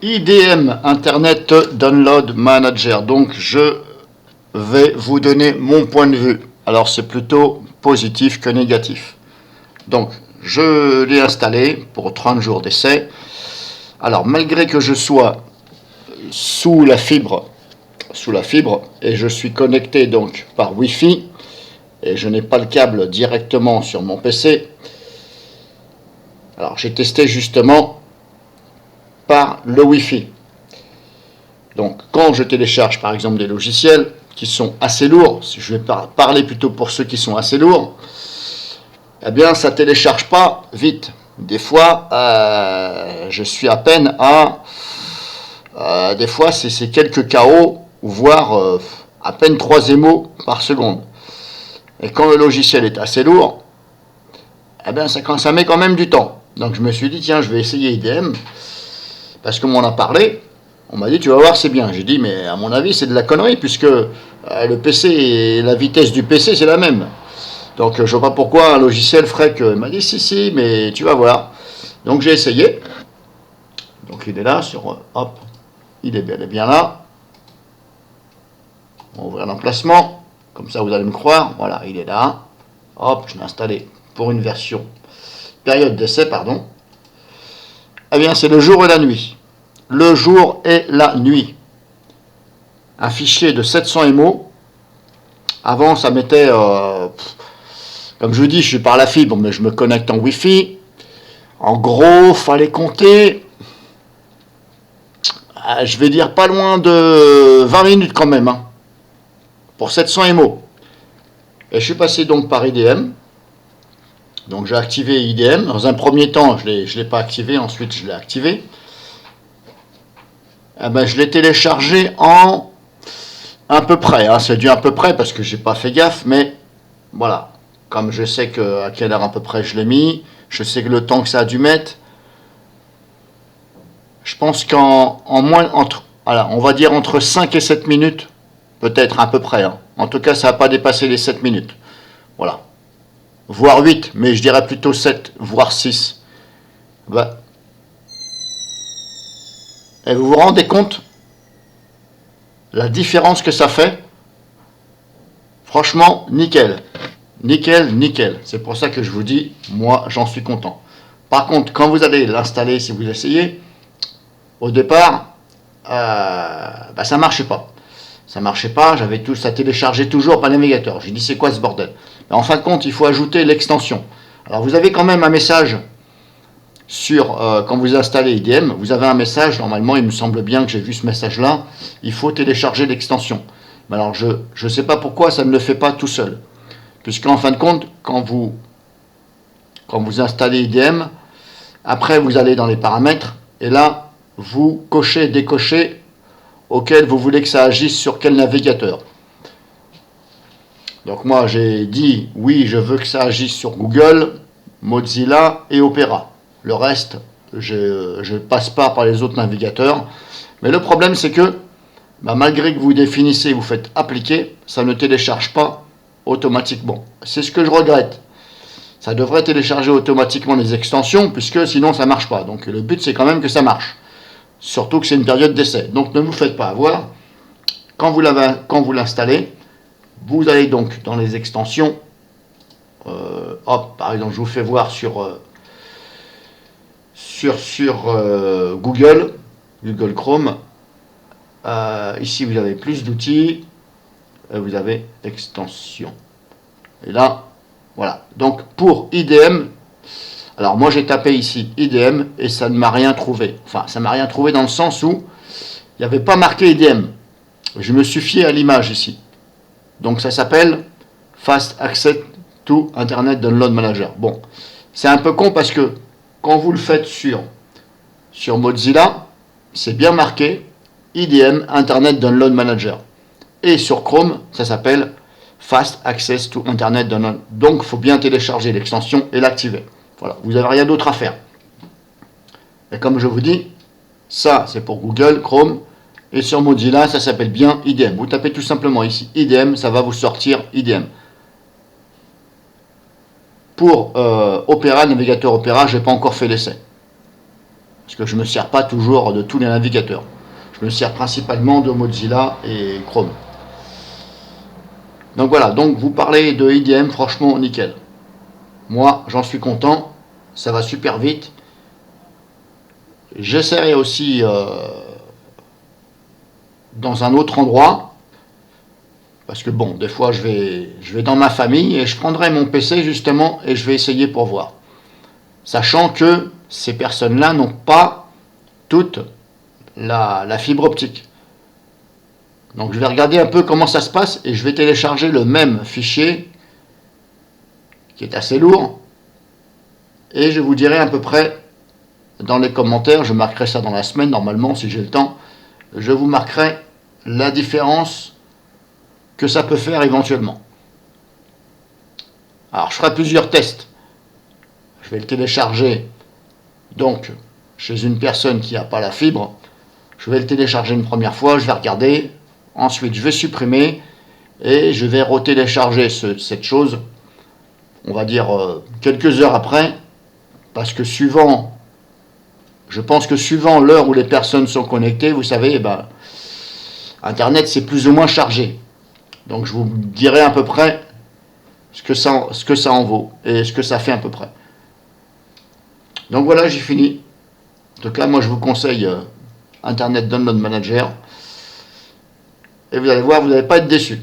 IDM, Internet Download Manager. Donc je vais vous donner mon point de vue. Alors c'est plutôt positif que négatif. Donc je l'ai installé pour 30 jours d'essai. Alors malgré que je sois sous la fibre et je suis connecté donc par Wi-Fi et je n'ai pas le câble directement sur mon PC. Alors j'ai testé justement par le Wi-Fi. Donc quand je télécharge par exemple des logiciels qui sont assez lourds, si je vais parler plutôt pour ceux qui sont assez lourds, eh bien ça télécharge pas vite. Des fois je suis à peine à des fois c'est quelques KO, voire à peine 3 émos par seconde. Et quand le logiciel est assez lourd, eh bien ça met quand même du temps. Donc je me suis dit tiens, je vais essayer IDM parce qu'on m'en a parlé. On m'a dit tu vas voir c'est bien. J'ai dit mais à mon avis c'est de la connerie puisque le PC et la vitesse du PC c'est la même. Donc je vois pas pourquoi un logiciel ferait que. Il m'a dit si mais tu vas voir. Donc j'ai essayé. Donc il est là sur hop, il est bien là. On va ouvrir l'emplacement. Comme ça vous allez me croire. Voilà, il est là. Hop, je l'ai installé pour une version période d'essai, pardon. Eh bien c'est le jour et la nuit. Le jour et la nuit. Un fichier de 700 MO. Avant ça mettait comme je vous dis, je suis par la fibre, mais je me connecte en Wi-Fi. En gros, fallait compter, je vais dire pas loin de 20 minutes quand même, hein, pour 700 MO. Et je suis passé donc par IDM. Donc j'ai activé IDM. Dans un premier temps, je ne l'ai pas activé, ensuite je l'ai activé. Eh ben, je l'ai téléchargé en à peu près. Hein, c'est dû à peu près parce que j'ai pas fait gaffe, mais voilà. Comme je sais à quelle heure à peu près je l'ai mis, je sais que le temps que ça a dû mettre, je pense qu'en moins, on va dire entre 5 et 7 minutes, peut-être à peu près. Hein. En tout cas, ça n'a pas dépassé les 7 minutes. Voilà. Voire 8, mais je dirais plutôt 7, voire 6. Bah. Et vous vous rendez compte la différence que ça fait? Franchement, nickel. Nickel. C'est pour ça que je vous dis, moi, j'en suis content. Par contre, quand vous allez l'installer, si vous essayez, au départ, ça marchait pas. Ça marchait pas, ça téléchargeait toujours pas le navigateur. J'ai dit, c'est quoi ce bordel? Mais en fin de compte, il faut ajouter l'extension. Alors, vous avez quand même un message quand vous installez IDM, vous avez un message, normalement, il me semble bien que j'ai vu ce message-là, il faut télécharger l'extension. Mais alors, je ne sais pas pourquoi ça ne le fait pas tout seul. Puisqu'en fin de compte, quand vous installez IDM, après vous allez dans les paramètres, et là, vous cochez, décochez auquel vous voulez que ça agisse sur quel navigateur. Donc moi j'ai dit, oui, je veux que ça agisse sur Google, Mozilla et Opera. Le reste, je ne passe pas par les autres navigateurs. Mais le problème c'est que, malgré que vous définissez, vous faites appliquer, ça ne télécharge pas automatiquement. C'est ce que je regrette. Ça devrait télécharger automatiquement les extensions, puisque sinon ça ne marche pas. Donc le but c'est quand même que ça marche. Surtout que c'est une période d'essai. Donc ne vous faites pas avoir. Quand vous l'installez, vous allez donc dans les extensions. Hop, par exemple, je vous fais voir sur Google Chrome. Ici vous avez plus d'outils. Vous avez extension. Et là, voilà. Donc pour IDM, alors moi j'ai tapé ici IDM et ça ne m'a rien trouvé. Enfin, ça m'a rien trouvé dans le sens où il n'y avait pas marqué IDM. Je me suis fié à l'image ici. Donc ça s'appelle Fast Access to Internet Download Manager. Bon, c'est un peu con parce que quand vous le faites sur Mozilla, c'est bien marqué IDM Internet Download Manager. Et sur Chrome, ça s'appelle Fast Access to Internet Download. Donc, il faut bien télécharger l'extension et l'activer. Voilà, vous n'avez rien d'autre à faire. Et comme je vous dis, ça, c'est pour Google, Chrome. Et sur Mozilla, ça s'appelle bien IDM. Vous tapez tout simplement ici IDM, ça va vous sortir IDM. Pour Opera, navigateur Opera, je n'ai pas encore fait l'essai. parce que je ne me sers pas toujours de tous les navigateurs. Je me sers principalement de Mozilla et Chrome. Donc voilà, donc vous parlez de IDM, franchement nickel. Moi, j'en suis content, ça va super vite. J'essaierai aussi dans un autre endroit, parce que bon, des fois je vais dans ma famille et je prendrai mon PC justement et je vais essayer pour voir. Sachant que ces personnes-là n'ont pas toute la fibre optique. Donc je vais regarder un peu comment ça se passe et je vais télécharger le même fichier qui est assez lourd et je vous dirai à peu près dans les commentaires, je marquerai ça dans la semaine normalement si j'ai le temps, je vous marquerai la différence que ça peut faire éventuellement. Alors je ferai plusieurs tests. Je vais le télécharger donc chez une personne qui n'a pas la fibre. Je vais le télécharger une première fois, je vais regarder. Ensuite, je vais supprimer et je vais retélécharger cette chose, on va dire quelques heures après, parce que je pense que suivant l'heure où les personnes sont connectées, vous savez, Internet c'est plus ou moins chargé. Donc je vous dirai à peu près ce que ça en vaut et ce que ça fait à peu près. Donc voilà, j'ai fini. En tout cas, moi je vous conseille Internet Download Manager. Et vous allez voir, vous n'allez pas être déçus.